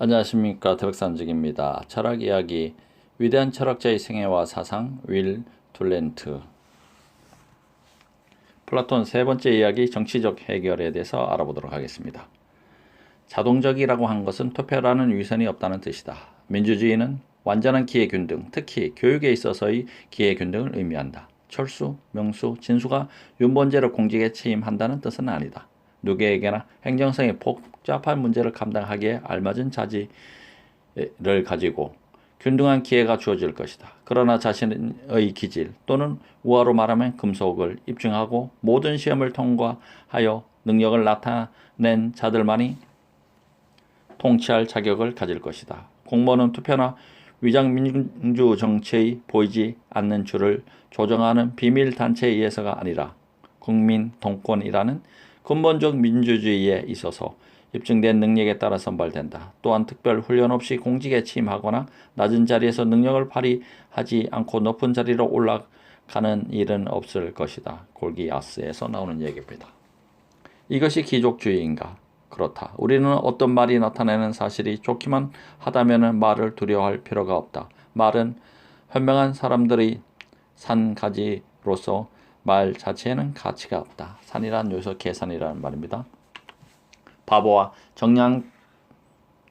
안녕하십니까. 드럭산직입니다. 철학 이야기, 위대한 철학자의 생애와 사상, 윌 둘렌트. 플라톤 세 번째 이야기, 정치적 해결에 대해서 알아보도록 하겠습니다. 자동적이라고 한 것은 투표라는 위선이 없다는 뜻이다. 민주주의는 완전한 기회균등, 특히 교육에 있어서의 기회균등을 의미한다. 철수, 명수, 진수가 윤본제로 공직에 취임한다는 뜻은 아니다. 누구에게나 행정성의 복잡한 문제를 감당하기에 알맞은 자질을 가지고 균등한 기회가 주어질 것이다. 그러나 자신의 기질 또는 우화로 말하면 금속을 입증하고 모든 시험을 통과하여 능력을 나타낸 자들만이 통치할 자격을 가질 것이다. 공무원은 투표나 위장민주 정치의 보이지 않는 줄을 조정하는 비밀 단체에 의해서가 아니라 국민 통권이라는 근본적 민주주의에 있어서 입증된 능력에 따라 선발된다. 또한 특별 훈련 없이 공직에 취임하거나 낮은 자리에서 능력을 발휘하지 않고 높은 자리로 올라가는 일은 없을 것이다. 골기아스에서 나오는 얘기입니다. 이것이 귀족주의인가? 그렇다. 우리는 어떤 말이 나타내는 사실이 좋기만 하다면 말을 두려워할 필요가 없다. 말은 현명한 사람들의 산가지로서 말 자체에는 가치가 없다. 산이란 여기서 계산이라는 말입니다. 바보와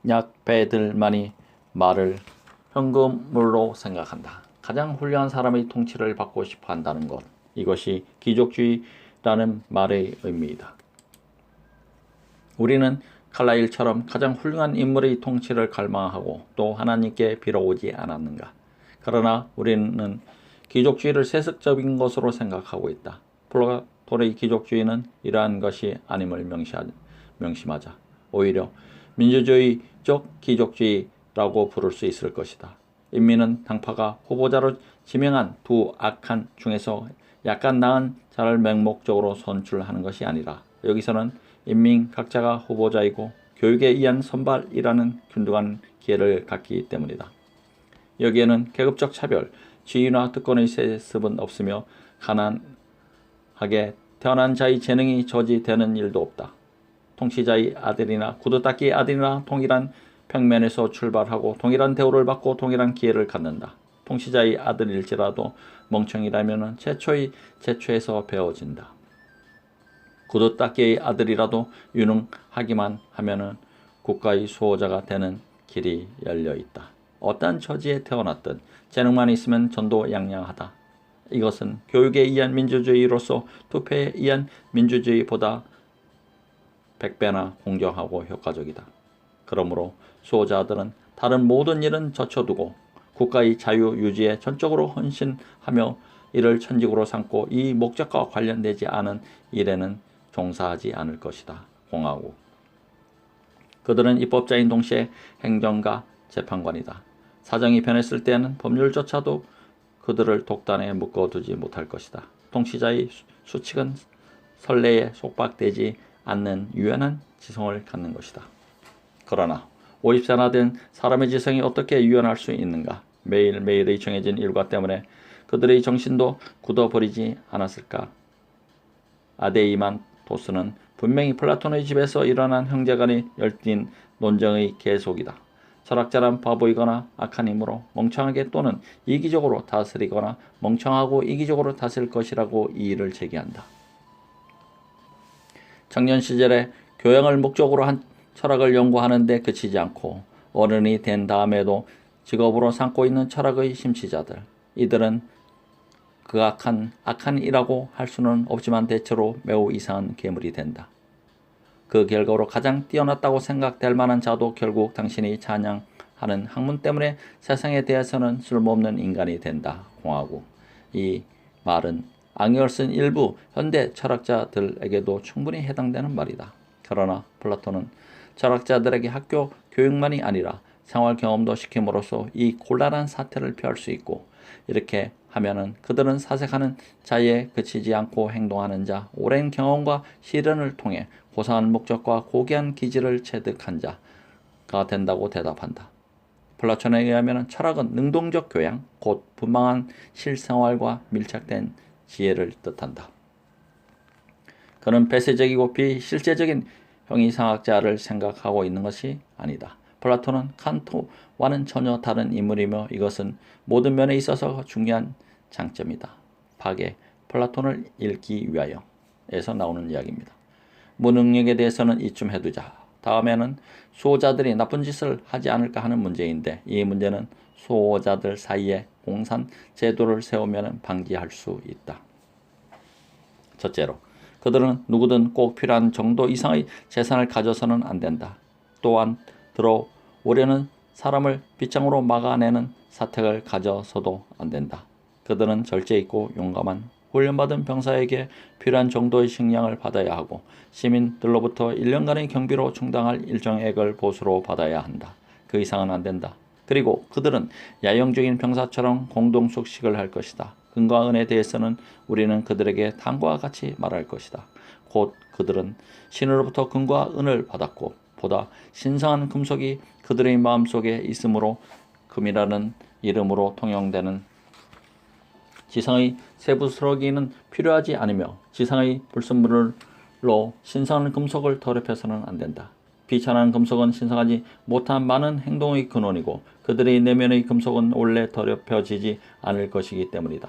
정량약배들만이 말을 현금으로 생각한다. 가장 훌륭한 사람의 통치를 받고 싶어 한다는 것. 이것이 귀족주의라는 말의 의미이다. 우리는 칼라일처럼 가장 훌륭한 인물의 통치를 갈망하고 또 하나님께 빌어오지 않았는가. 그러나 우리는 귀족주의를 세습적인 것으로 생각하고 있다. 플라톤의 귀족주의는 이러한 것이 아님을 명심하자. 오히려 민주주의적 귀족주의라고 부를 수 있을 것이다. 인민은 당파가 후보자로 지명한 두 악한 중에서 약간 나은 자를 맹목적으로 선출하는 것이 아니라 여기서는 인민 각자가 후보자이고 교육에 의한 선발이라는 균등한 기회를 갖기 때문이다. 여기에는 계급적 차별, 지위나 특권의 세습은 없으며 가난하게 태어난 자의 재능이 저지되는 일도 없다. 통치자의 아들이나 구두닦이의 아들이나 동일한 평면에서 출발하고 동일한 대우를 받고 동일한 기회를 갖는다. 통치자의 아들일지라도 멍청이라면 최초에서 배워진다. 구두닦이의 아들이라도 유능하기만 하면 국가의 수호자가 되는 길이 열려있다. 어떠한 처지에 태어났든 재능만 있으면 전도양양하다. 이것은 교육에 의한 민주주의로서 투표에 의한 민주주의보다 100배나 공정하고 효과적이다. 그러므로 수호자들은 다른 모든 일은 젖혀두고 국가의 자유 유지에 전적으로 헌신하며 이를 천직으로 삼고 이 목적과 관련되지 않은 일에는 종사하지 않을 것이다. 공화국. 그들은 입법자인 동시에 행정가, 재판관이다. 사정이 변했을 때에는 법률조차도 그들을 독단에 묶어두지 못할 것이다. 통치자의 수칙은 선례에 속박되지 않는 유연한 지성을 갖는 것이다. 그러나 50세나 된 사람의 지성이 어떻게 유연할 수 있는가? 매일매일의 정해진 일과 때문에 그들의 정신도 굳어버리지 않았을까? 아데이만토스는 분명히 플라톤의 집에서 일어난 형제간의 열띤 논쟁의 계속이다. 철학자란 바보이거나 악한 힘으로 멍청하게 또는 이기적으로 다스리거나 멍청하고 이기적으로 다스릴 것이라고 이의를 제기한다. 청년 시절에 교양을 목적으로 한 철학을 연구하는 데 그치지 않고 어른이 된 다음에도 직업으로 삼고 있는 철학의 심취자들. 이들은 그 악한 이라고 할 수는 없지만 대체로 매우 이상한 괴물이 된다. 그 결과로 가장 뛰어났다고 생각될 만한 자도 결국 당신이 찬양하는 학문 때문에 세상에 대해서는 쓸모없는 인간이 된다. 공화국. 이 말은 악역을 쓴 일부 현대 철학자들에게도 충분히 해당되는 말이다. 그러나 플라톤은 철학자들에게 학교 교육만이 아니라 생활 경험도 시킴으로써 이 곤란한 사태를 피할 수 있고 이렇게 하면은 그들은 사색하는 자에 그치지 않고 행동하는 자, 오랜 경험과 실현을 통해 고상한 목적과 고귀한 기질을 체득한 자가 된다고 대답한다. 플라톤에 의하면 철학은 능동적 교양, 곧 분방한 실생활과 밀착된 지혜를 뜻한다. 그는 폐쇄적이고 비실제적인 형이상학자를 생각하고 있는 것이 아니다. 플라톤은 칸트와는 전혀 다른 인물이며 이것은 모든 면에 있어서 중요한 장점이다. 파괴, 플라톤을 읽기 위하여에서 나오는 이야기입니다. 무능력에 대해서는 이쯤 해두자. 다음에는 수호자들이 나쁜 짓을 하지 않을까 하는 문제인데 이 문제는 수호자들 사이에 공산 제도를 세우면 방지할 수 있다. 첫째로, 그들은 누구든 꼭 필요한 정도 이상의 재산을 가져서는 안 된다. 또한 들어오려는 사람을 빗장으로 막아내는 사택을 가져서도 안 된다. 그들은 절제 있고 용감한 훈련받은 병사에게 필요한 정도의 식량을 받아야 하고 시민들로부터 1년간의 경비로 충당할 일정액을 보수로 받아야 한다. 그 이상은 안 된다. 그리고 그들은 야영적인 병사처럼 공동 숙식을 할 것이다. 금과 은에 대해서는 우리는 그들에게 다음과 같이 말할 것이다. 곧 그들은 신으로부터 금과 은을 받았고 보다 신성한 금속이 그들의 마음속에 있으므로 금이라는 이름으로 통용되는 지상의 세부스러기는 필요하지 않으며 지상의 불순물로 신성한 금속을 더럽혀서는 안 된다. 비천한 금속은 신성하지 못한 많은 행동의 근원이고 그들의 내면의 금속은 원래 더럽혀지지 않을 것이기 때문이다.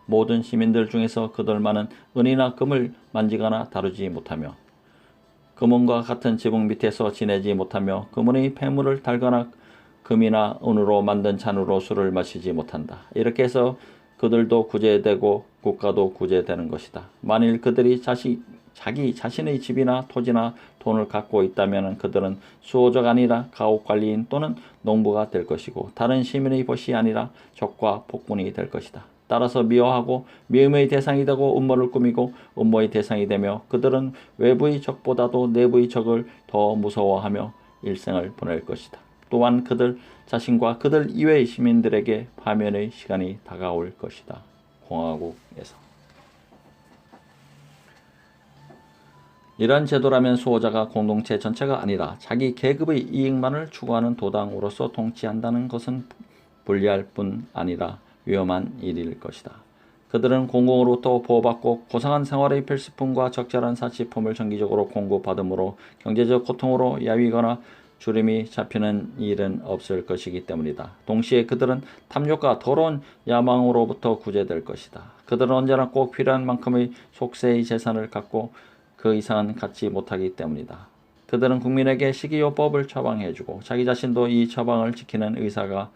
모든 시민들 중에서 그들만은 은이나 금을 만지거나 다루지 못하며 금은과 같은 지붕 밑에서 지내지 못하며 금은의 폐물을 달거나 금이나 은으로 만든 잔으로 술을 마시지 못한다. 이렇게 해서 그들도 구제되고 국가도 구제되는 것이다. 만일 그들이 자기 자신의 집이나 토지나 돈을 갖고 있다면 그들은 수호자가 아니라 가옥관리인 또는 농부가 될 것이고 다른 시민의 벗이 아니라 적과 폭군이 될 것이다. 따라서 미워하고 미움의 대상이 되고 음모를 꾸미고 음모의 대상이 되며 그들은 외부의 적보다도 내부의 적을 더 무서워하며 일생을 보낼 것이다. 또한 그들 자신과 그들 이외의 시민들에게 파멸의 시간이 다가올 것이다. 공화국에서. 이러한 제도라면 수호자가 공동체 전체가 아니라 자기 계급의 이익만을 추구하는 도당으로서 통치한다는 것은 불리할 뿐 아니라 위험한 일일 것이다. 그들은 공공으로부터 보호받고 고상한 생활의 필수품과 적절한 사치품을 정기적으로 공급받으므로 경제적 고통으로 야위거나 주름이 잡히는 일은 없을 것이기 때문이다. 동시에 그들은 탐욕과 더러운 야망으로부터 구제될 것이다. 그들은 언제나 꼭 필요한 만큼의 속세의 재산을 갖고 그 이상은 갖지 못하기 때문이다. 그들은 국민에게 식이요법을 처방해주고 자기 자신도 이 처방을 지키는 의사가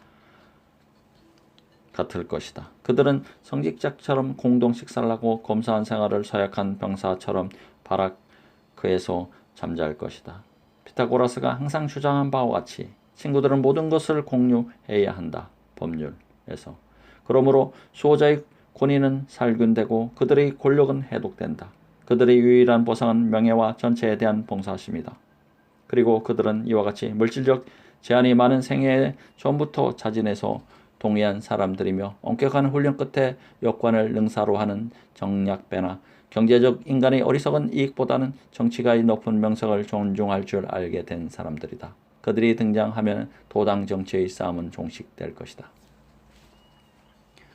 같을 것이다. 그들은 성직자처럼 공동 식사를 하고 검소한 생활을 서약한 병사처럼 바라크에서 잠잘 것이다. 피타고라스가 항상 주장한 바와 같이 친구들은 모든 것을 공유해야 한다. 법률에서. 그러므로 수호자의 권위는 살균되고 그들의 권력은 해독된다. 그들의 유일한 보상은 명예와 전체에 대한 봉사심이다. 그리고 그들은 이와 같이 물질적 제한이 많은 생애에 전부터 자진해서 동의한 사람들이며 엄격한 훈련 끝에 역관을 능사로 하는 정략배나 경제적 인간의 어리석은 이익보다는 정치가의 높은 명성을 존중할 줄 알게 된 사람들이다. 그들이 등장하면 도당 정치의 싸움은 종식될 것이다.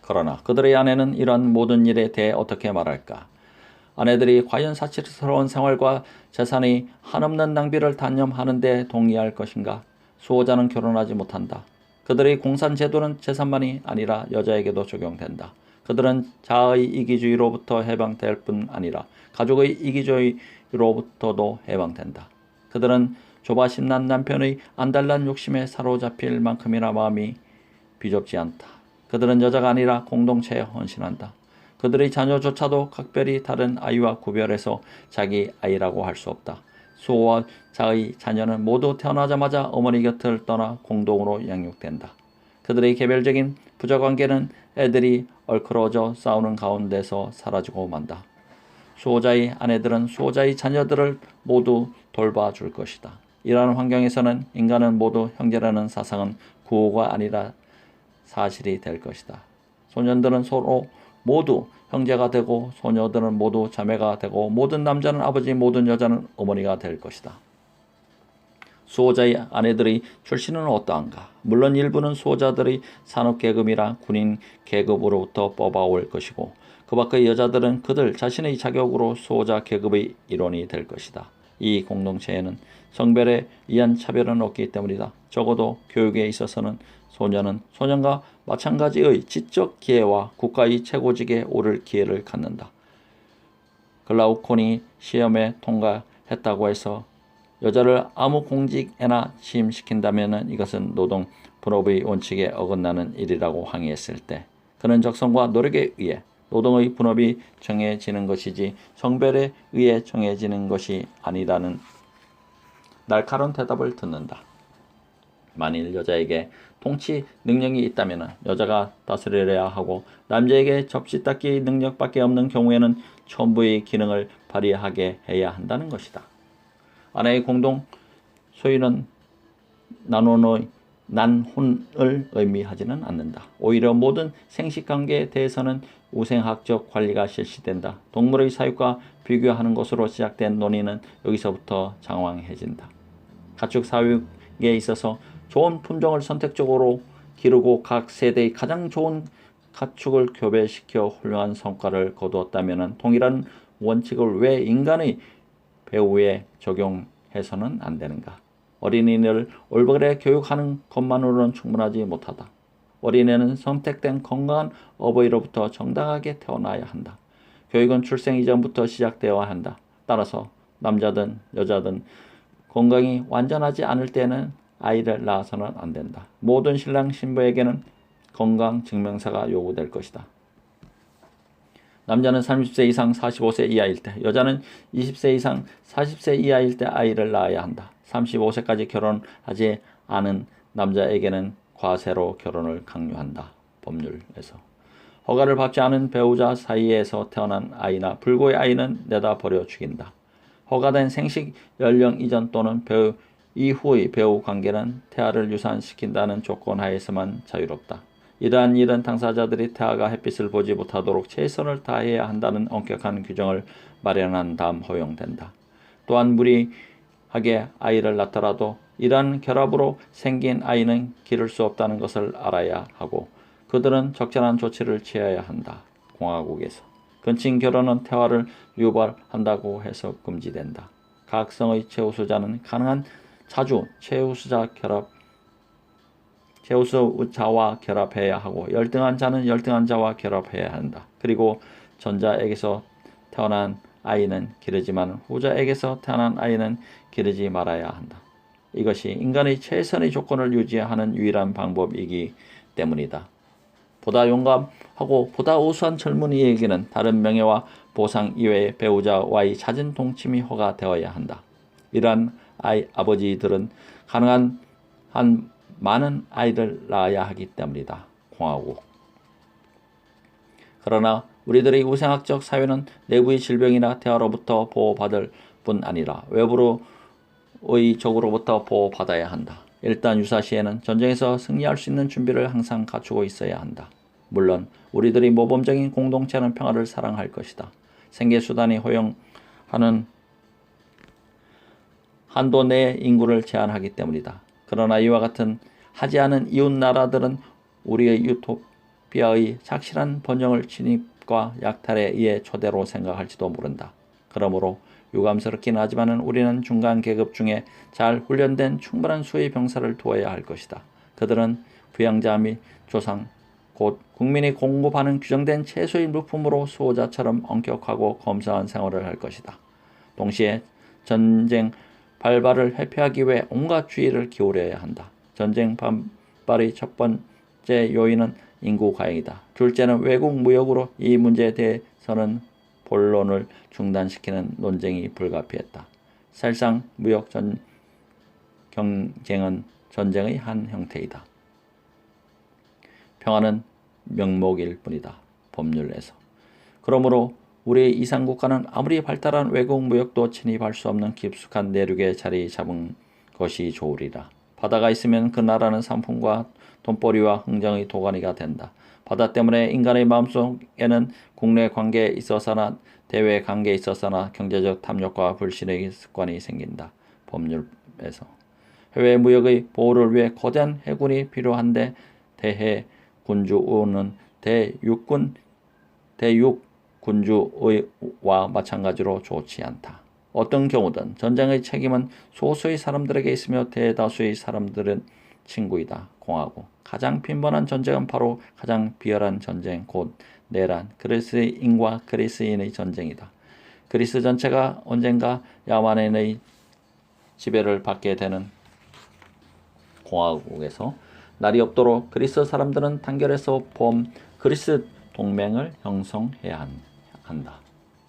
그러나 그들의 아내는 이러한 모든 일에 대해 어떻게 말할까? 아내들이 과연 사치스러운 생활과 재산의 한없는 낭비를 단념하는 데 동의할 것인가? 수호자는 결혼하지 못한다. 그들의 공산제도는 재산만이 아니라 여자에게도 적용된다. 그들은 자아의 이기주의로부터 해방될 뿐 아니라 가족의 이기주의로부터도 해방된다. 그들은 조바심난 남편의 안달난 욕심에 사로잡힐 만큼이나 마음이 비좁지 않다. 그들은 여자가 아니라 공동체에 헌신한다. 그들의 자녀조차도 각별히 다른 아이와 구별해서 자기 아이라고 할 수 없다. 수호자의 자녀는 모두 태어나자마자 어머니 곁을 떠나 공동으로 양육된다. 그들의 개별적인 부자관계는 애들이 얼크러져 싸우는 가운데서 사라지고 만다. 수호자의 아내들은 수호자의 자녀들을 모두 돌봐줄 것이다. 이러한 환경에서는 인간은 모두 형제라는 사상은 구호가 아니라 사실이 될 것이다. 소년들은 서로 모두 형제가 되고 소녀들은 모두 자매가 되고 모든 남자는 아버지 모든 여자는 어머니가 될 것이다. 수호자의 아내들의 출신은 어떠한가? 물론 일부는 수호자들의 산업계급이나 군인 계급으로부터 뽑아올 것이고 그 밖의 여자들은 그들 자신의 자격으로 수호자 계급의 일원이 될 것이다. 이 공동체에는 성별에 의한 차별은 없기 때문이다. 적어도 교육에 있어서는 소년은 소년과 마찬가지의 지적 기회와 국가의 최고직에 오를 기회를 갖는다. 글라우콘이 시험에 통과했다고 해서 여자를 아무 공직에나 취임시킨다면 이것은 노동 분업의 원칙에 어긋나는 일이라고 항의했을 때 그는 적성과 노력에 의해 노동의 분업이 정해지는 것이지 성별에 의해 정해지는 것이 아니라는 날카로운 대답을 듣는다. 만일 여자에게 통치 능력이 있다면 여자가 다스려야 하고 남자에게 접시 닦기 능력밖에 없는 경우에는 전부의 기능을 발휘하게 해야 한다는 것이다. 아내의 공동 소유는 난혼을 의미하지는 않는다. 오히려 모든 생식관계에 대해서는 우생학적 관리가 실시된다. 동물의 사육과 비교하는 것으로 시작된 논의는 여기서부터 장황해진다. 가축 사육에 있어서 좋은 품종을 선택적으로 기르고 각 세대의 가장 좋은 가축을 교배시켜 훌륭한 성과를 거두었다면 동일한 원칙을 왜 인간의 배우에 적용해서는 안 되는가? 어린이를 올바르게 교육하는 것만으로는 충분하지 못하다. 어린애는 선택된 건강한 어버이로부터 정당하게 태어나야 한다. 교육은 출생 이전부터 시작되어야 한다. 따라서 남자든 여자든 건강이 완전하지 않을 때는 아이를 낳아서는 안 된다. 모든 신랑 신부에게는 건강 증명서가 요구될 것이다. 남자는 30세 이상 45세 이하일 때, 여자는 20세 이상 40세 이하일 때 아이를 낳아야 한다. 35세까지 결혼하지 않은 남자에게는 과세로 결혼을 강요한다. 법률에서. 허가를 받지 않은 배우자 사이에서 태어난 아이나 불구의 아이는 내다 버려 죽인다. 허가된 생식 연령 이전 또는 배우 이후의 배우 관계는 태아를 유산시킨다는 조건 하에서만 자유롭다. 이러한 일은 당사자들이 태아가 햇빛을 보지 못하도록 최선을 다해야 한다는 엄격한 규정을 마련한 다음 허용된다. 또한 무리하게 아이를 낳더라도 이러한 결합으로 생긴 아이는 기를 수 없다는 것을 알아야 하고 그들은 적절한 조치를 취해야 한다. 공화국에서 근친 결혼은 태아를 유발한다고 해서 금지된다. 각 성의 최우수자는 가능한 자주 최우수자와 결합해야 하고 열등한 자는 열등한 자와 결합해야 한다. 그리고 전자에게서 태어난 아이는 기르지만 후자에게서 태어난 아이는 기르지 말아야 한다. 이것이 인간의 최선의 조건을 유지하는 유일한 방법이기 때문이다. 보다 용감하고 보다 우수한 젊은이에게는 다른 명예와 보상 이외의 배우자와의 잦은 동침이 허가되어야 한다. 이러한 아버지들은 가능한 한 많은 아이를 낳아야 하기 때문이다. 공화국. 그러나 우리들의 우생학적 사회는 내부의 질병이나 태아로부터 보호받을 뿐 아니라 외부의 적으로부터 보호받아야 한다. 일단 유사시에는 전쟁에서 승리할 수 있는 준비를 항상 갖추고 있어야 한다. 물론 우리들의 모범적인 공동체는 평화를 사랑할 것이다. 생계수단이 허용하는 한도 내의 인구를 제한하기 때문이다. 그러나 이와 같은 하지 않은 이웃 나라들은 우리의 유토피아의 착실한 번영을 침입과 약탈에 의해 초대로 생각할지도 모른다. 그러므로 유감스럽긴 하지만 우리는 중간 계급 중에 잘 훈련된 충분한 수의 병사를 두어야 할 것이다. 그들은 부양자 및 조상, 곧 국민이 공급하는 규정된 최소의 물품으로 수호자처럼 엄격하고 검소한 생활을 할 것이다. 동시에 전쟁 발발을 회피하기 위해 온갖 주의를 기울여야 한다. 전쟁 발발의 첫 번째 요인은 인구 과잉이다. 둘째는 외국 무역으로 이 문제에 대해서는 본론을 중단시키는 논쟁이 불가피했다. 사실상 무역 경쟁은 전쟁의 한 형태이다. 평화는 명목일 뿐이다. 법률에서. 그러므로 우리의 이상국가는 아무리 발달한 외국 무역도 침입할 수 없는 깊숙한 내륙에 자리 잡은 것이 좋으리라. 바다가 있으면 그 나라는 상품과 돈벌이와 흥정의 도가니가 된다. 바다 때문에 인간의 마음속에는 국내 관계에 있어서나 대외 관계에 있어서나 경제적 탐욕과 불신의 습관이 생긴다. 법률에서. 해외 무역의 보호를 위해 거대한 해군이 필요한데 대해 군주는 대육 군주와 마찬가지로 좋지 않다. 어떤 경우든 전쟁의 책임은 소수의 사람들에게 있으며 대다수의 사람들은 친구이다. 공하고 가장 빈번한 전쟁은 바로 가장 비열한 전쟁, 곧 내란, 그리스인과 그리스인의 전쟁이다. 그리스 전체가 언젠가 야만인의 지배를 받게 되는 공화국에서 날이 없도록 그리스 사람들은 단결해서 그리스 동맹을 형성해야 한다.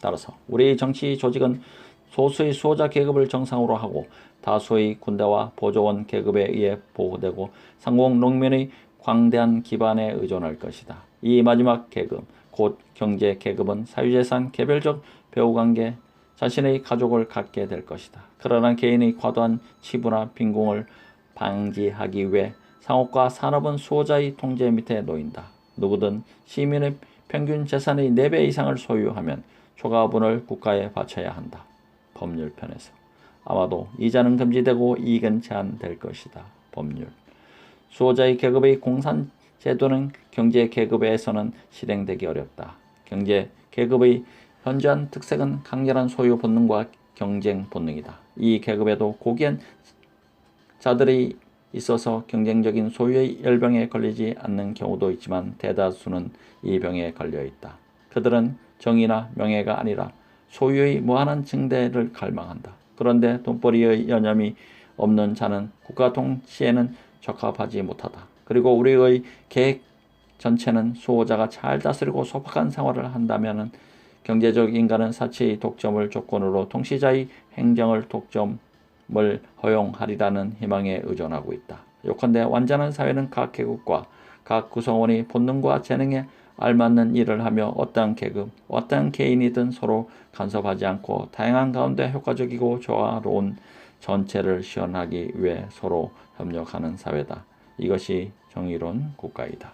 따라서 우리의 정치 조직은 소수의 수호자 계급을 정상으로 하고 다수의 군대와 보조원 계급에 의해 보호되고 상공 농민의 광대한 기반에 의존할 것이다. 이 마지막 계급, 곧 경제 계급은 사유재산, 개별적 배후관계, 자신의 가족을 갖게 될 것이다. 그러나 개인의 과도한 치부나 빈궁을 방지하기 위해 상업과 산업은 수호자의 통제 밑에 놓인다. 누구든 시민의 평균 재산의 4배 이상을 소유하면 초과분을 국가에 바쳐야 한다. 법률편에서. 아마도 이자는 금지되고 이익은 제한될 것이다. 법률. 수호자의 계급의 공산제도는 경제 계급에서는 실행되기 어렵다. 경제 계급의 현저한 특색은 강렬한 소유 본능과 경쟁 본능이다. 이 계급에도 고귀한 자들이 있어서 경쟁적인 소유의 열병에 걸리지 않는 경우도 있지만 대다수는 이 병에 걸려 있다. 그들은 정의나 명예가 아니라 소유의 무한한 증대를 갈망한다. 그런데 돈벌이의 여념이 없는 자는 국가 통치에는 적합하지 못하다. 그리고 우리의 계획 전체는 수호자가 잘 다스리고 소박한 생활을 한다면 경제적 인간은 사치의 독점을 조건으로 통치자의 행정을 독점을 허용하리라는 희망에 의존하고 있다. 요컨대 완전한 사회는 각 계급과 각 구성원이 본능과 재능에 알맞는 일을 하며 어떠한 계급, 어떠한 개인이든 서로 간섭하지 않고 다양한 가운데 효과적이고 조화로운 전체를 시현하기 위해 서로 협력하는 사회다. 이것이 정의로운 국가이다.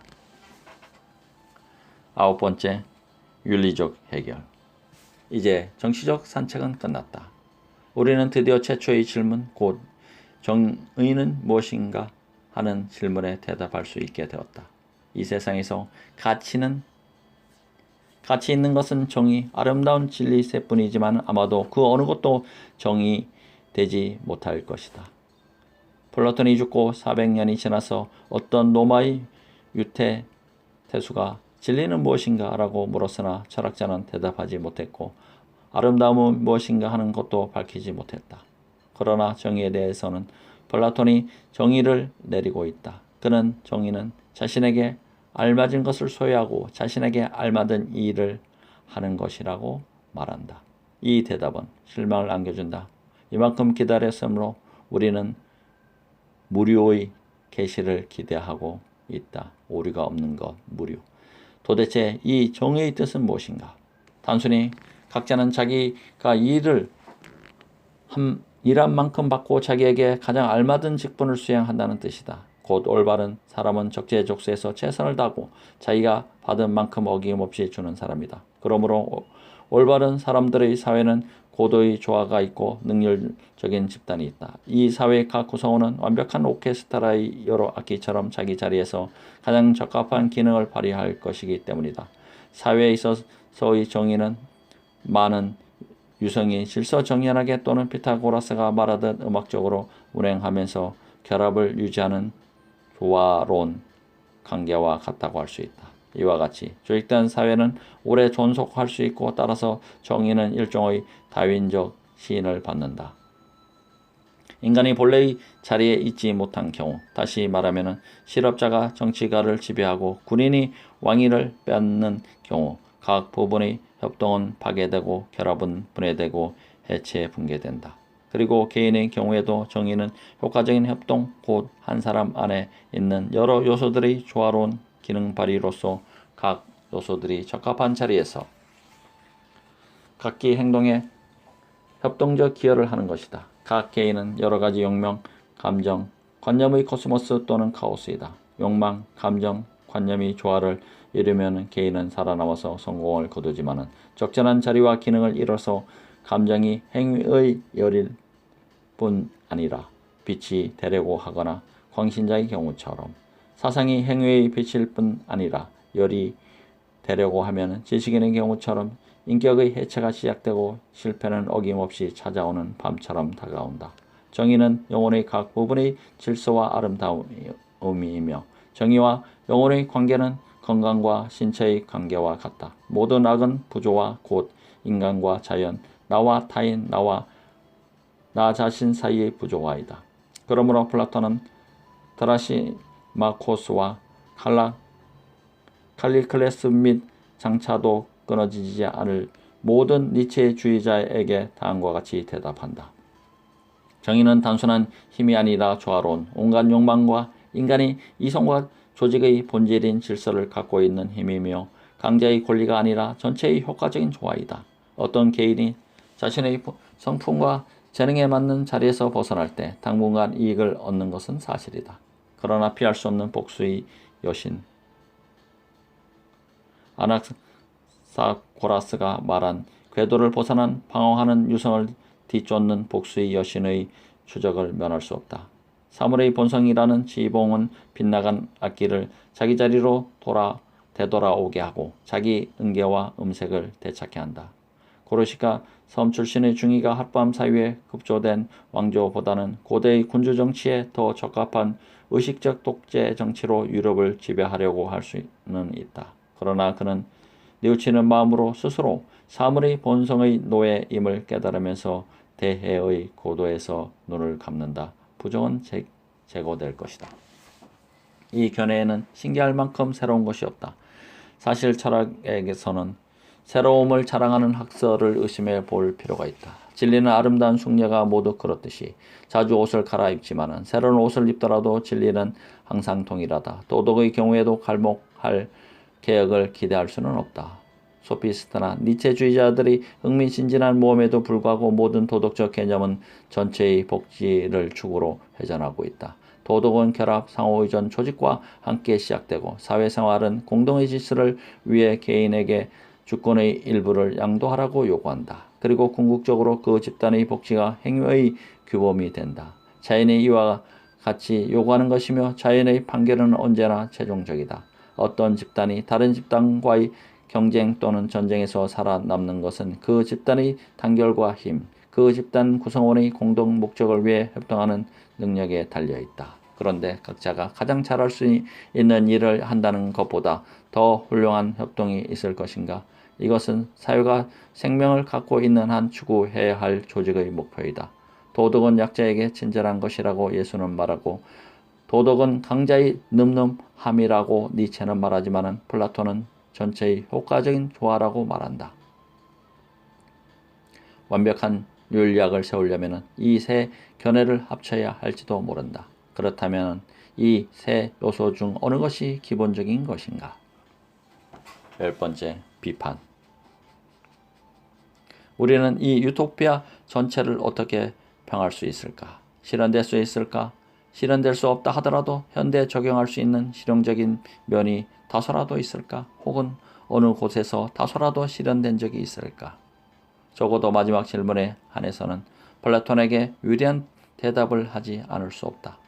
9번째, 윤리적 해결. 이제 정치적 산책은 끝났다. 우리는 드디어 최초의 질문, 곧 정의는 무엇인가 하는 질문에 대답할 수 있게 되었다. 이 세상에서 가치 있는 것은 정의, 아름다운 진리세뿐이지만 아마도 그 어느 것도 정의되지 못할 것이다. 플라톤이 죽고 400년이 지나서 어떤 로마의 유태 태수가 진리는 무엇인가? 라고 물었으나 철학자는 대답하지 못했고 아름다움은 무엇인가 하는 것도 밝히지 못했다. 그러나 정의에 대해서는 플라톤이 정의를 내리고 있다. 그는 정의는 자신에게 알맞은 것을 소유하고 자신에게 알맞은 일을 하는 것이라고 말한다. 이 대답은 실망을 안겨준다. 이만큼 기다렸으므로 우리는 무료의 계시를 기대하고 있다. 오류가 없는 것, 무료. 도대체 이 정의의 뜻은 무엇인가? 단순히 각자는 자기가 일한 만큼 받고 자기에게 가장 알맞은 직분을 수행한다는 뜻이다. 곧 올바른 사람은 적재적소에서 최선을 다하고 자기가 받은 만큼 어김없이 주는 사람이다. 그러므로 올바른 사람들의 사회는 고도의 조화가 있고 능률적인 집단이 있다. 이 사회의 각 구성원은 완벽한 오케스트라의 여러 악기처럼 자기 자리에서 가장 적합한 기능을 발휘할 것이기 때문이다. 사회에 있어서의 정의는 많은 유성이 질서정연하게 또는 피타고라스가 말하듯 음악적으로 운행하면서 결합을 유지하는 조화로운 관계와 같다고 할 수 있다. 이와 같이 조직된 사회는 오래 존속할 수 있고 따라서 정의는 일종의 다윈적 시인을 받는다. 인간이 본래의 자리에 있지 못한 경우, 다시 말하면 실업자가 정치가를 지배하고 군인이 왕위를 뺏는 경우 각 부분의 협동은 파괴되고 결합은 분해되고 해체 붕괴된다. 그리고 개인의 경우에도 정의는 효과적인 협동, 곧 한 사람 안에 있는 여러 요소들의 조화로운 기능 발휘로서 각 요소들이 적합한 자리에서 각기 행동에 협동적 기여를 하는 것이다. 각 개인은 여러 가지 욕망, 감정, 관념의 코스모스 또는 카오스이다. 욕망, 감정, 관념이 조화를 이루면 개인은 살아남아서 성공을 거두지만은 적절한 자리와 기능을 이뤄서 감정이 행위의 열일 뿐 아니라 빛이 되려고 하거나 광신자의 경우처럼 사상이 행위의 빛일 뿐 아니라 열이 되려고 하면 지식인의 경우처럼 인격의 해체가 시작되고 실패는 어김없이 찾아오는 밤처럼 다가온다. 정의는 영혼의 각 부분의 질서와 아름다움이며 정의와 영혼의 관계는 건강과 신체의 관계와 같다. 모든 악은 부조와 곧 인간과 자연, 나와 타인, 나와 나 자신 사이의 부조화이다. 그러므로 플라톤은 드라시마코스와 칼리클레스 및 장차도 끊어지지 않을 모든 니체주의자에게 다음과 같이 대답한다. 정의는 단순한 힘이 아니라 조화로운 온갖 욕망과 인간이 이성과 조직의 본질인 질서를 갖고 있는 힘이며 강자의 권리가 아니라 전체의 효과적인 조화이다. 어떤 개인이 자신의 성품과 재능에 맞는 자리에서 벗어날 때 당분간 이익을 얻는 것은 사실이다. 그러나 피할 수 없는 복수의 여신 아낙사고라스가 말한 궤도를 벗어난 방황하는 유성을 뒤쫓는 복수의 여신의 추적을 면할 수 없다. 사물의 본성이라는 지봉은 빗나간 악기를 자기 자리로 되돌아오게 하고 자기 은계와 음색을 되찾게 한다. 고르시카 섬 출신의 중위가 하룻밤 사이에 급조된 왕조보다는 고대의 군주 정치에 더 적합한 의식적 독재 정치로 유럽을 지배하려고 할 수는 있다. 그러나 그는 뉘우치는 마음으로 스스로 사물의 본성의 노예임을 깨달으면서 대해의 고도에서 눈을 감는다. 부정은 제거될 것이다. 이 견해에는 신기할 만큼 새로운 것이 없다. 사실 철학에게서는 새로움을 자랑하는 학설을 의심해 볼 필요가 있다. 진리는 아름다운 숙녀가 모두 그렇듯이 자주 옷을 갈아입지만은 새로운 옷을 입더라도 진리는 항상 동일하다. 도덕의 경우에도 갈목할 개혁을 기대할 수는 없다. 소피스트나 니체주의자들이 흥미진진한 모험에도 불구하고 모든 도덕적 개념은 전체의 복지를 축으로 회전하고 있다. 도덕은 결합, 상호의존, 조직과 함께 시작되고 사회생활은 공동의 질서를 위해 개인에게 주권의 일부를 양도하라고 요구한다. 그리고 궁극적으로 그 집단의 복지가 행위의 규범이 된다. 자연이 이와 같이 요구하는 것이며 자연의 판결은 언제나 최종적이다. 어떤 집단이 다른 집단과의 경쟁 또는 전쟁에서 살아남는 것은 그 집단의 단결과 힘, 그 집단 구성원의 공동 목적을 위해 협동하는 능력에 달려있다. 그런데 각자가 가장 잘할 수 있는 일을 한다는 것보다 더 훌륭한 협동이 있을 것인가? 이것은 사회가 생명을 갖고 있는 한 추구해야 할 조직의 목표이다. 도덕은 약자에게 친절한 것이라고 예수는 말하고 도덕은 강자의 늠름함이라고 니체는 말하지만 플라톤은 전체의 효과적인 조화라고 말한다. 완벽한 윤리학을 세우려면 이 세 견해를 합쳐야 할지도 모른다. 그렇다면 이 세 요소 중 어느 것이 기본적인 것인가? 10번째, 비판. 우리는 이 유토피아 전체를 어떻게 평할 수 있을까? 실현될 수 있을까? 실현될 수 없다 하더라도 현대에 적용할 수 있는 실용적인 면이 다소라도 있을까? 혹은 어느 곳에서 다소라도 실현된 적이 있을까? 적어도 마지막 질문에 한해서는 플라톤에게 유리한 대답을 하지 않을 수 없다.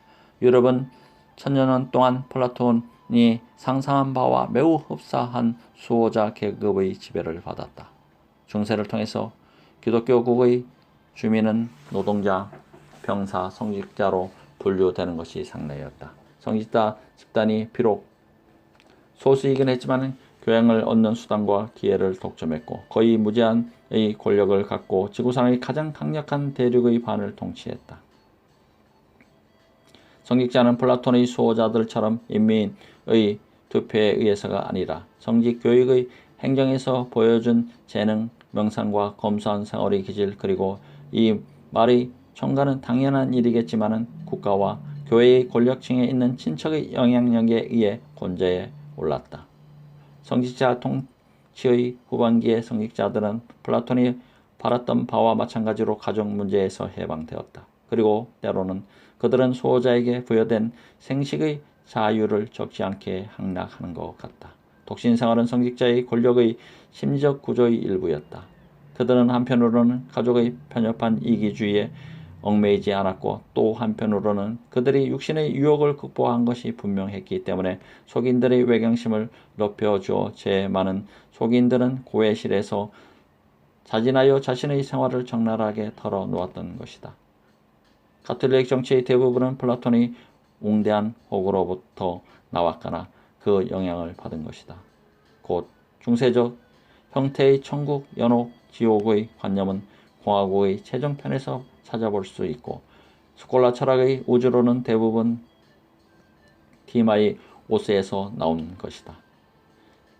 유럽은 천년원 동안 플라톤이 상상한 바와 매우 흡사한 수호자 계급의 지배를 받았다. 중세를 통해서 기독교국의 주민은 노동자, 병사, 성직자로 분류되는 것이 상례였다. 성직자 집단이 비록 소수이긴 했지만 교양을 얻는 수단과 기회를 독점했고 거의 무제한의 권력을 갖고 지구상의 가장 강력한 대륙의 반을 통치했다. 성직자는 플라톤의 수호자들처럼 인민의 투표에 의해서가 아니라 성직 교육의 행정에서 보여준 재능, 명상과 검소한 생활의 기질 그리고 이 말의 첨가는 당연한 일이겠지만 국가와 교회의 권력층에 있는 친척의 영향력에 의해 권좌에 올랐다. 성직자 통치의 후반기에 성직자들은 플라톤이 바랐던 바와 마찬가지로 가족 문제에서 해방되었다. 그리고 때로는 그들은 수호자에게 부여된 생식의 자유를 적지 않게 함락하는 것 같다. 독신생활은 성직자의 권력의 심리적 구조의 일부였다. 그들은 한편으로는 가족의 편협한 이기주의에 얽매이지 않았고 또 한편으로는 그들이 육신의 유혹을 극복한 것이 분명했기 때문에 속인들의 외경심을 높여주어 제 많은 속인들은 고해실에서 자진하여 자신의 생활을 적나라하게 털어놓았던 것이다. 가톨릭 정치의 대부분은 플라톤의 웅대한 호구로부터 나왔거나 그 영향을 받은 것이다. 곧 중세적 형태의 천국, 연옥, 지옥의 관념은 공화국의 최종편에서 찾아볼 수 있고, 스콜라 철학의 우주론은 대부분 디마이 오스에서 나온 것이다.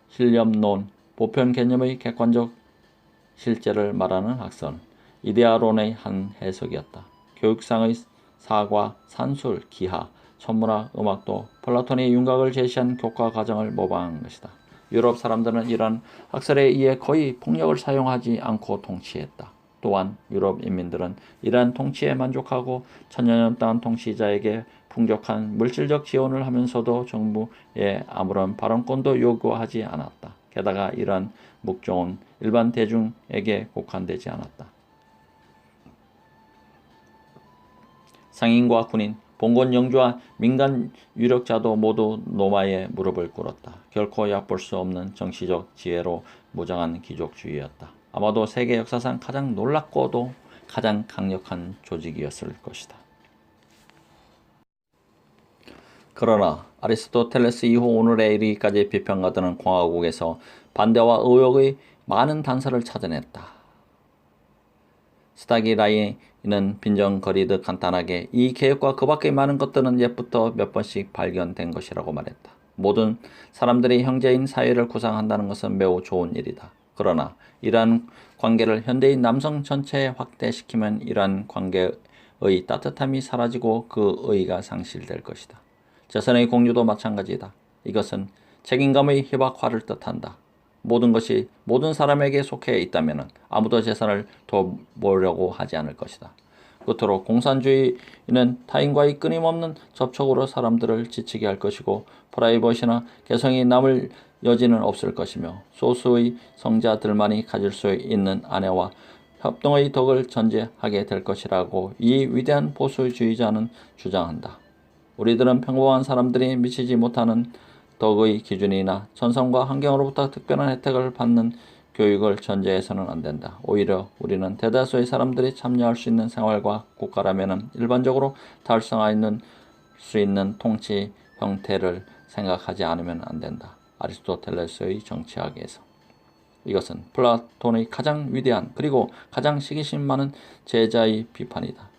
신념론, 보편 개념의 객관적 실제를 말하는 학설, 이데아론의 한 해석이었다. 교육상의 사과, 산술, 기하, 천문학, 음악도 플라톤의 윤곽을 제시한 교과 과정을 모방한 것이다. 유럽 사람들은 이러한 학설에 의해 거의 폭력을 사용하지 않고 통치했다. 또한 유럽 인민들은 이러한 통치에 만족하고 천여년 동안 통치자에게 풍족한 물질적 지원을 하면서도 정부에 아무런 발언권도 요구하지 않았다. 게다가 이러한 묵종은 일반 대중에게 국한되지 않았다. 상인과 군인, 봉건 영주와 민간 유력자도 모두 노마에 무릎을 꿇었다. 결코 얕볼 수 없는 정치적 지혜로 무장한 귀족주의였다. 아마도 세계 역사상 가장 놀랍고도 가장 강력한 조직이었을 것이다. 그러나 아리스토텔레스 이후 오늘에 이르기까지 비평가들은 공화국에서 반대와 의혹의 많은 단서를 찾아냈다. 스타기라이는 빈정거리듯 간단하게 이 개혁과 그 밖의 많은 것들은 옛부터 몇 번씩 발견된 것이라고 말했다. 모든 사람들이 형제인 사회를 구상한다는 것은 매우 좋은 일이다. 그러나 이러한 관계를 현대인 남성 전체에 확대시키면 이러한 관계의 따뜻함이 사라지고 그 의의가 상실될 것이다. 재산의 공유도 마찬가지다. 이것은 책임감의 희박화를 뜻한다. 모든 것이 모든 사람에게 속해 있다면 아무도 재산을 도모려고 하지 않을 것이다. 끝으로 공산주의는 타인과의 끊임없는 접촉으로 사람들을 지치게 할 것이고, 프라이버시나 개성이 남을 여지는 없을 것이며, 소수의 성자들만이 가질 수 있는 아내와 협동의 덕을 전제하게 될 것이라고 이 위대한 보수주의자는 주장한다. 우리들은 평범한 사람들이 미치지 못하는 덕의 기준이나 천성과 환경으로부터 특별한 혜택을 받는 교육을 전제해서는 안 된다. 오히려 우리는 대다수의 사람들이 참여할 수 있는 생활과 국가라면 일반적으로 달성할 수 있는 통치 형태를 생각하지 않으면 안 된다. 아리스토텔레스의 정치학에서. 이것은 플라톤의 가장 위대한 그리고 가장 시기심 많은 제자의 비판이다.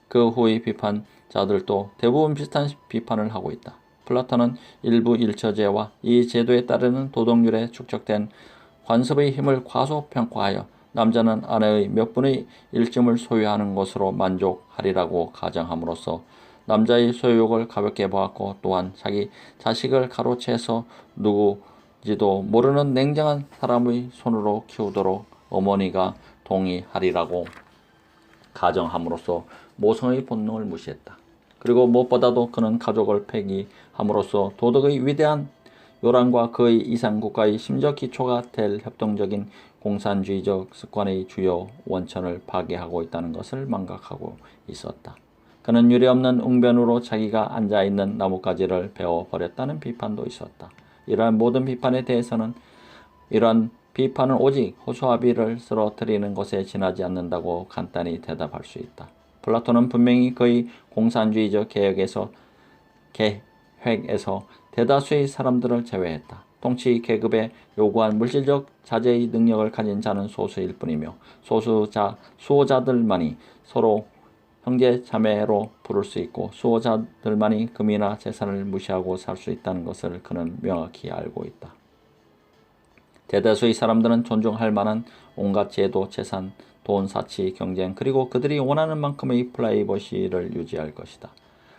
그 후의 비판자들도 대부분 비슷한 비판을 하고 있다. 플라톤은 일부 일처제와 이 제도에 따르는 도덕률에 축적된 관습의 힘을 과소평가하여 남자는 아내의 몇 분의 1쯤을 소유하는 것으로 만족하리라고 가정함으로써 남자의 소유욕을 가볍게 보았고, 또한 자기 자식을 가로채서 누구지도 모르는 냉정한 사람의 손으로 키우도록 어머니가 동의하리라고 가정함으로써 모성의 본능을 무시했다. 그리고 무엇보다도 그는 가족을 폐기함으로써 도덕의 위대한 요란과 그의 이상국가의 심적 기초가 될 협동적인 공산주의적 습관의 주요 원천을 파괴하고 있다는 것을 망각하고 있었다. 그는 유례없는 웅변으로 자기가 앉아있는 나뭇가지를 베어버렸다는 비판도 있었다. 이러한 모든 비판에 대해서는 이러한 비판은 오직 호소아비를 쓰러뜨리는 것에 지나지 않는다고 간단히 대답할 수 있다. 플라톤은 분명히 그의 공산주의적 계획에서 대다수의 사람들을 제외했다. 통치 계급에 요구한 물질적 자제의 능력을 가진 자는 소수일 뿐이며, 수호자들만이 서로 형제 자매로 부를 수 있고, 수호자들만이 금이나 재산을 무시하고 살 수 있다는 것을 그는 명확히 알고 있다. 대다수의 사람들은 존중할 만한 온갖 제도, 재산, 돈, 사치, 경쟁, 그리고 그들이 원하는 만큼의 프라이버시를 유지할 것이다.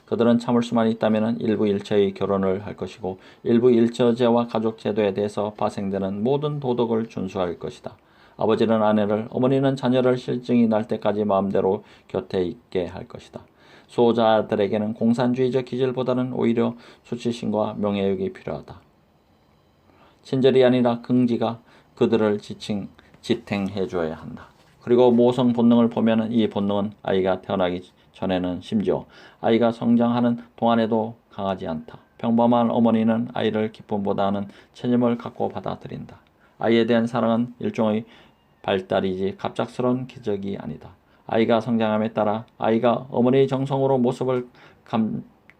그들은 참을 수만 있다면 일부 일처의 결혼을 할 것이고, 일부 일처제와 가족 제도에 대해서 파생되는 모든 도덕을 준수할 것이다. 아버지는 아내를, 어머니는 자녀를 실증이 날 때까지 마음대로 곁에 있게 할 것이다. 수호자들에게는 공산주의적 기질보다는 오히려 수치심과 명예욕이 필요하다. 친절이 아니라 긍지가 그들을 지탱해줘야 한다. 그리고 모성 본능을 보면 이 본능은 아이가 태어나기 전에는, 심지어 아이가 성장하는 동안에도 강하지 않다. 평범한 어머니는 아이를 기쁨보다는 체념을 갖고 받아들인다. 아이에 대한 사랑은 일종의 발달이지 갑작스러운 기적이 아니다. 아이가 성장함에 따라 아이가 어머니의 정성으로 모습을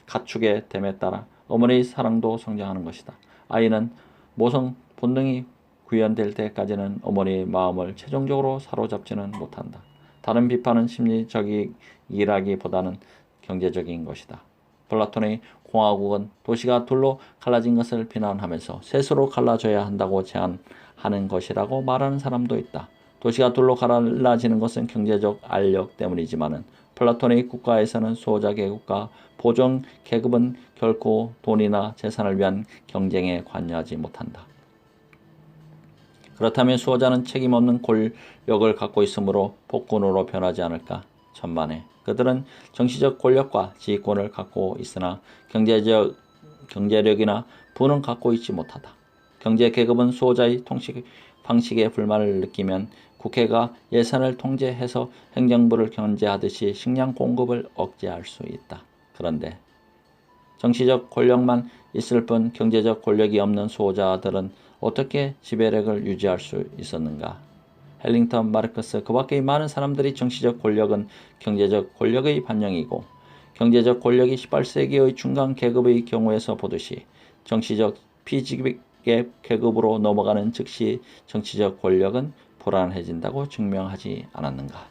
갖추게 됨에 따라 어머니의 사랑도 성장하는 것이다. 아이는 모성 본능이 구현될 때까지는 어머니의 마음을 최종적으로 사로잡지는 못한다. 다른 비판은 심리적이라기보다는 경제적인 것이다. 플라톤의 공화국은 도시가 둘로 갈라진 것을 비난하면서 셋으로 갈라져야 한다고 제안하는 것이라고 말하는 사람도 있다. 도시가 둘로 갈라지는 것은 경제적 알력 때문이지만은 플라톤의 국가에서는 수호자 계급과 보정 계급은 결코 돈이나 재산을 위한 경쟁에 관여하지 못한다. 그렇다면 수호자는 책임 없는 권력을 갖고 있으므로 폭군으로 변하지 않을까? 천만에. 그들은 정치적 권력과 지휘권을 갖고 있으나 경제력이나 부는 갖고 있지 못하다. 경제 계급은 수호자의 통치 방식에 불만을 느끼면 국회가 예산을 통제해서 행정부를 견제하듯이 식량 공급을 억제할 수 있다. 그런데 정치적 권력만 있을 뿐 경제적 권력이 없는 수호자들은 어떻게 지배력을 유지할 수 있었는가? 헬링턴 마르크스 그 밖의 많은 사람들이 정치적 권력은 경제적 권력의 반영이고 경제적 권력이 18세기의 중간 계급의 경우에서 보듯이 정치적 피직계 계급으로 넘어가는 즉시 정치적 권력은 불안해진다고 증명하지 않았는가?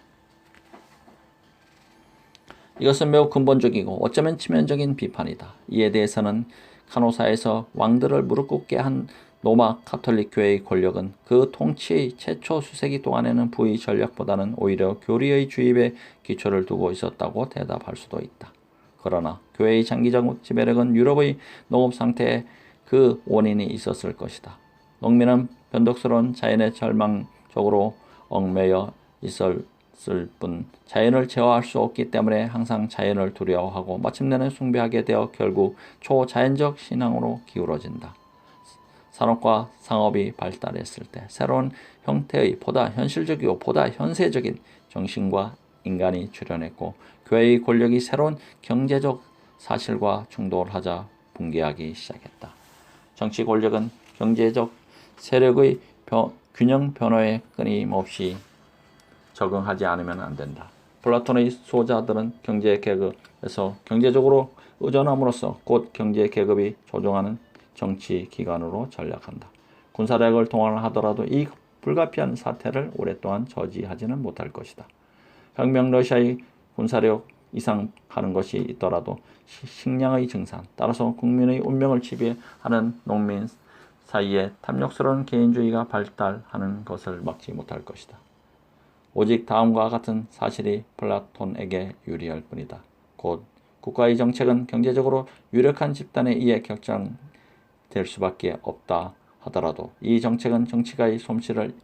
이것은 매우 근본적이고 어쩌면 치명적인 비판이다. 이에 대해서는 간호사에서 왕들을 무릎 꿇게 한 로마 가톨릭 교회의 권력은 그 통치의 최초 수세기 동안에는 부의 전략보다는 오히려 교리의 주입에 기초를 두고 있었다고 대답할 수도 있다. 그러나 교회의 장기적 지배력은 유럽의 농업 상태에 그 원인이 있었을 것이다. 농민은 변덕스러운 자연의 절망적으로 얽매여 있었을 뿐 자연을 제어할 수 없기 때문에 항상 자연을 두려워하고 마침내는 숭배하게 되어 결국 초자연적 신앙으로 기울어진다. 산업과 상업이 발달했을 때 새로운 형태의 보다 현실적이고 보다 현세적인 정신과 인간이 출현했고 교회의 권력이 새로운 경제적 사실과 충돌을 하자 붕괴하기 시작했다. 정치 권력은 경제적 세력의 균형 변화에 끊임없이 적응하지 않으면 안 된다. 플라톤의 수호자들은 경제 계급에서 경제적으로 의존함으로써 곧 경제 계급이 조종하는 정치 기관으로 전락한다. 군사력을 동원하더라도 이 불가피한 사태를 오랫동안 저지하지는 못할 것이다. 혁명 러시아의 군사력 이상하는 것이 있더라도 식량의 증산, 따라서 국민의 운명을 지배하는 농민 사이에 탐욕스러운 개인주의가 발달하는 것을 막지 못할 것이다. 오직 다음과 같은 사실이 플라톤에게 유리할 뿐이다. 곧 국가의 정책은 경제적으로 유력한 집단에 의해 결정될 수밖에 없다 하더라도 이 정책은 정치가의 솜씨를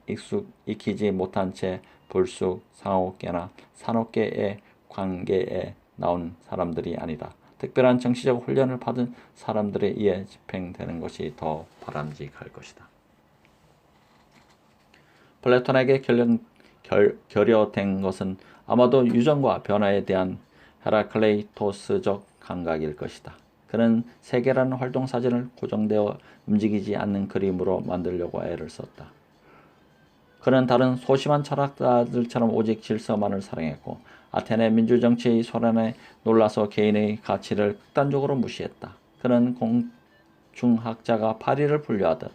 익히지 못한 채 불쑥 상업계나 산업계의 관계에 나온 사람들이 아니다. 특별한 정치적 훈련을 받은 사람들에 의해 집행되는 것이 더 바람직할 것이다. 플라톤에게 결여된 것은 아마도 유전과 변화에 대한 헤라클레이토스적 감각일 것이다. 그는 세계라는 활동사진을 고정되어 움직이지 않는 그림으로 만들려고 애를 썼다. 그는 다른 소심한 철학자들처럼 오직 질서만을 사랑했고 아테네 민주정치의 소란에 놀라서 개인의 가치를 극단적으로 무시했다. 그는 공중학자가 파리를 분류하듯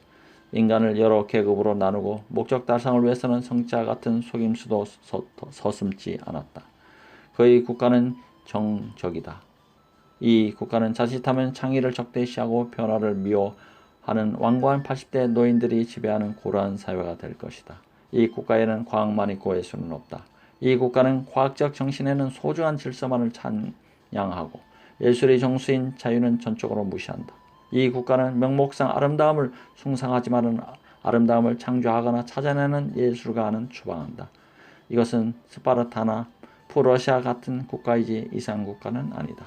인간을 여러 계급으로 나누고 목적 달성을 위해서는 성자 같은 속임수도 서슴지 않았다. 그의 국가는 정적이다. 이 국가는 자칫하면 창의를 적대시하고 변화를 미워하는 완고한 80대 노인들이 지배하는 고러한 사회가 될 것이다. 이 국가에는 과학만 있고 예술은 없다. 이 국가는 과학적 정신에는 소중한 질서만을 찬양하고 예술의 정수인 자유는 전적으로 무시한다. 이 국가는 명목상 아름다움을 숭상하지만은 아름다움을 창조하거나 찾아내는 예술가는 추방한다. 이것은 스파르타나 프러시아 같은 국가이지 이상 국가는 아니다.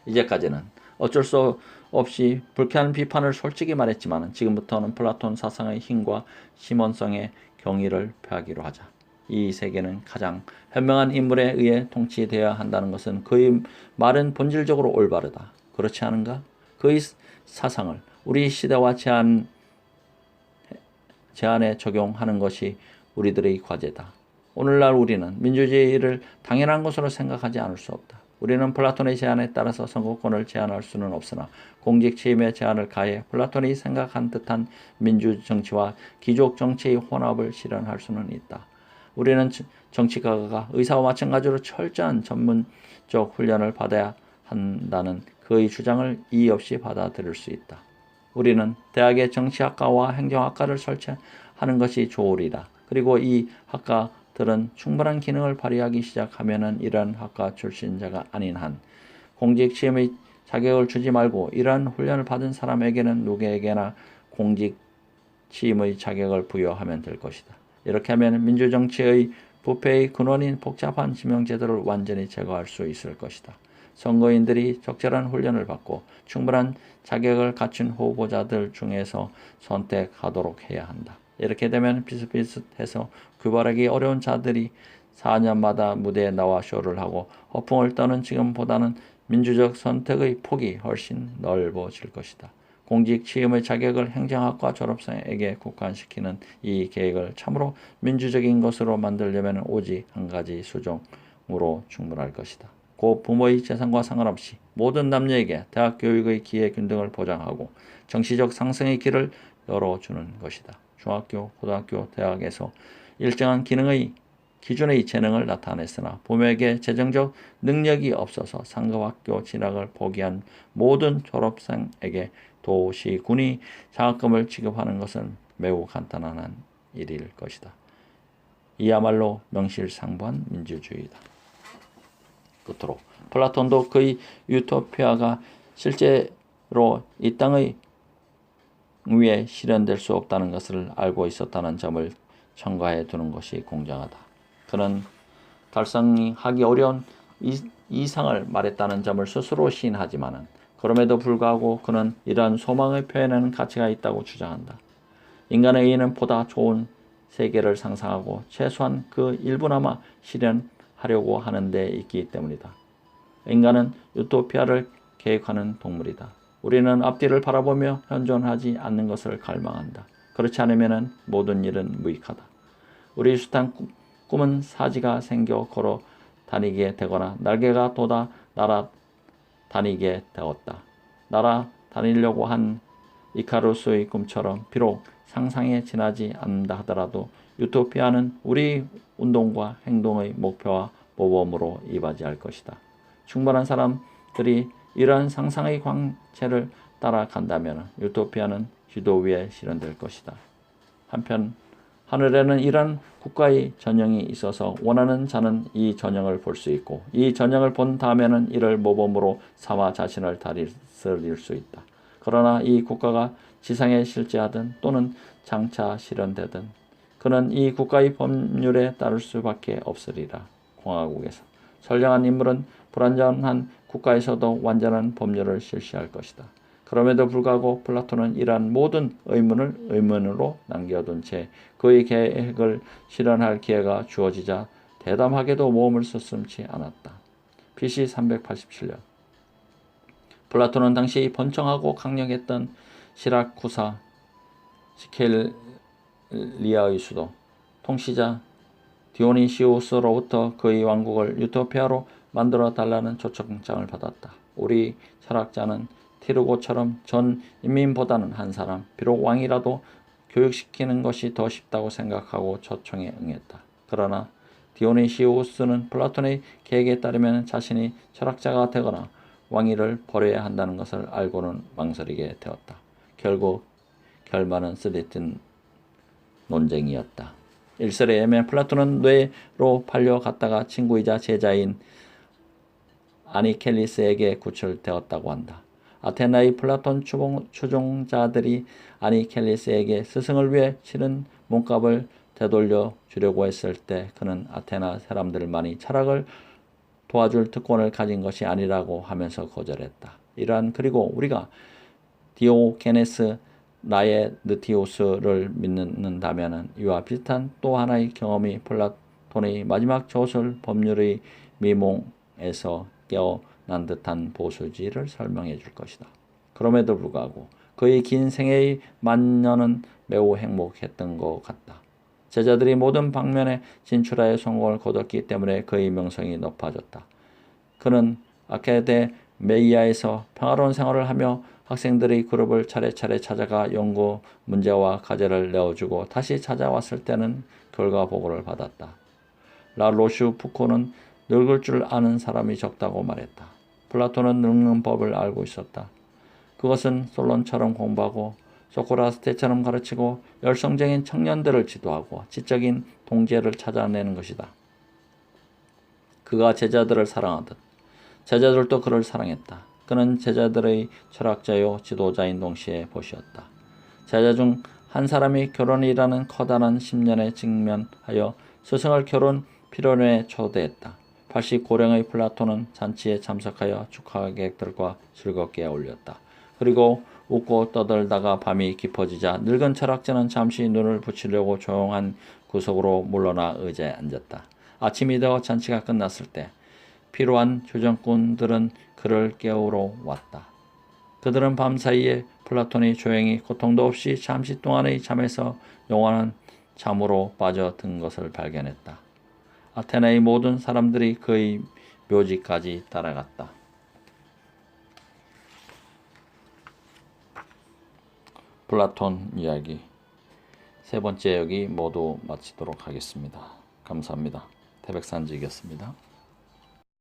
이제까지는 어쩔 수 없이 불쾌한 비판을 솔직히 말했지만 지금부터는 플라톤 사상의 힘과 심원성의 경의를 표하기로 하자. 이 세계는 가장 현명한 인물에 의해 통치되어야 한다는 것은 그의 말은 본질적으로 올바르다. 그렇지 않은가? 그의 사상을 우리 시대와 제안에 적용하는 것이 우리들의 과제다. 오늘날 우리는 민주주의를 당연한 것으로 생각하지 않을 수 없다. 우리는 플라톤의 제안에 따라서 선거권을 제한할 수는 없으나 공직 취임의 제한을 가해 플라톤이 생각한 듯한 민주정치와 귀족정치의 혼합을 실현할 수는 있다. 우리는 정치가가 의사와 마찬가지로 철저한 전문적 훈련을 받아야 한다는 그의 주장을 이의 없이 받아들일 수 있다. 우리는 대학에 정치학과와 행정학과를 설치하는 것이 좋으리다. 그리고 이 학과들은 충분한 기능을 발휘하기 시작하면은 이러한 학과 출신자가 아닌 한 공직 시험의 자격을 주지 말고 이러한 훈련을 받은 사람에게는 누구에게나 공직 취임의 자격을 부여하면 될 것이다. 이렇게 하면 민주정치의 부패의 근원인 복잡한 지명제도를 완전히 제거할 수 있을 것이다. 선거인들이 적절한 훈련을 받고 충분한 자격을 갖춘 후보자들 중에서 선택하도록 해야 한다. 이렇게 되면 비슷비슷해서 구발하기 어려운 자들이 4년마다 무대에 나와 쇼를 하고 허풍을 떠는 지금보다는 민주적 선택의 폭이 훨씬 넓어질 것이다. 공직 취임의 자격을 행정학과 졸업생에게 국한시키는 이 계획을 참으로 민주적인 것으로 만들려면 오직 한 가지 수종으로 충분할 것이다. 고 부모의 재산과 상관없이 모든 남녀에게 대학 교육의 기회 균등을 보장하고 정치적 상승의 길을 열어주는 것이다. 중학교, 고등학교, 대학에서 일정한 기준의 재능을 나타냈으나 부모에게 재정적 능력이 없어서 상급학교 진학을 포기한 모든 졸업생에게 도시군이 장학금을 지급하는 것은 매우 간단한 일일 것이다. 이야말로 명실상부한 민주주의다. 끝으로 플라톤도 그의 유토피아가 실제로 이 땅의 위에 실현될 수 없다는 것을 알고 있었다는 점을 첨가해 두는 것이 공정하다. 그는 달성하기 어려운 이상을 말했다는 점을 스스로 시인하지만은 그럼에도 불구하고 그는 이러한 소망의 표현에는 가치가 있다고 주장한다. 인간의 의는 보다 좋은 세계를 상상하고 최소한 그 일부나마 실현하려고 하는 데 있기 때문이다. 인간은 유토피아를 계획하는 동물이다. 우리는 앞뒤를 바라보며 현존하지 않는 것을 갈망한다. 그렇지 않으면 모든 일은 무익하다. 우리 숱한 꿈은 사지가 생겨 걸어 다니게 되거나 날개가 돋아 날아다니게 되었다. 날아다니려고 한 이카루스의 꿈처럼 비록 상상에 지나지 않는다 하더라도 유토피아는 우리 운동과 행동의 목표와 모범으로 이바지할 것이다. 충분한 사람들이 이러한 상상의 광채를 따라간다면 유토피아는 지도 위에 실현될 것이다. 한편 하늘에는 이러한 국가의 전형이 있어서 원하는 자는 이 전형을 볼 수 있고 이 전형을 본 다음에는 이를 모범으로 삼아 자신을 다스릴 수 있다. 그러나 이 국가가 지상에 실제하든 또는 장차 실현되든 그는 이 국가의 법률에 따를 수밖에 없으리라. 공화국에서 선량한 인물은 불완전한 국가에서도 완전한 법률을 실시할 것이다. 그럼에도 불구하고 플라톤은 이러한 모든 의문을 의문으로 남겨둔 채 그의 계획을 실현할 기회가 주어지자 대담하게도 모험을 서슴지 않았다. BC 387년 플라톤은 당시 번창하고 강력했던 시라쿠사 시켈리아의 수도 통치자 디오니시우스로부터 그의 왕국을 유토피아로 만들어 달라는 초청장을 받았다. 우리 철학자는 티르고처럼 전 인민보다는 한 사람, 비록 왕이라도 교육시키는 것이 더 쉽다고 생각하고 초청에 응했다. 그러나 디오니시우스는 플라톤의 계획에 따르면 자신이 철학자가 되거나 왕위를 버려야 한다는 것을 알고는 망설이게 되었다. 결국 결말은 쓰디쓴 논쟁이었다. 일설에 의하면 플라톤은 뇌로 팔려갔다가 친구이자 제자인 아니켈리스에게 구출되었다고 한다. 아테나의 플라톤 추종자들이 아니켈리스에게 스승을 위해 치른 몸값을 되돌려 주려고 했을 때 그는 아테나 사람들만이 철학을 도와줄 특권을 가진 것이 아니라고 하면서 거절했다. 이러한 그리고 우리가 디오게네스 라에느티우스를 믿는다면 이와 비슷한 또 하나의 경험이 플라톤의 마지막 저술 법률의 미몽에서 깨어난 듯한 보수주의를 설명해 줄 것이다. 그럼에도 불구하고 그의 긴 생애의 만년은 매우 행복했던 것 같다. 제자들이 모든 방면에 진출하여 성공을 거뒀기 때문에 그의 명성이 높아졌다. 그는 아카데미아에서 평화로운 생활을 하며 학생들의 그룹을 차례차례 찾아가 연구 문제와 과제를 내어주고 다시 찾아왔을 때는 결과 보고를 받았다. 라 로슈푸코는 늙을 줄 아는 사람이 적다고 말했다. 플라톤은 늙는 법을 알고 있었다. 그것은 솔론처럼 공부하고 소크라테스처럼 가르치고 열성적인 청년들을 지도하고 지적인 동지를 찾아내는 것이다. 그가 제자들을 사랑하듯 제자들도 그를 사랑했다. 그는 제자들의 철학자요 지도자인 동시에 보시었다. 제자 중 한 사람이 결혼이라는 커다란 심년에 직면하여 스승을 결혼 피로회에 초대했다. 89령의 플라톤은 잔치에 참석하여 축하객들과 즐겁게 어울렸다. 그리고 웃고 떠들다가 밤이 깊어지자 늙은 철학자는 잠시 눈을 붙이려고 조용한 구석으로 물러나 의자에 앉았다. 아침이 되어 잔치가 끝났을 때 피로한 조정꾼들은 그를 깨우러 왔다. 그들은 밤사이에 플라톤이 조용히 고통도 없이 잠시 동안의 잠에서 영원한 잠으로 빠져든 것을 발견했다. 아테네의 모든 사람들이 그의 묘지까지 따라갔다. 플라톤 이야기 세 번째 여기 모두 마치도록 하겠습니다. 감사합니다. 태백산지이었습니다.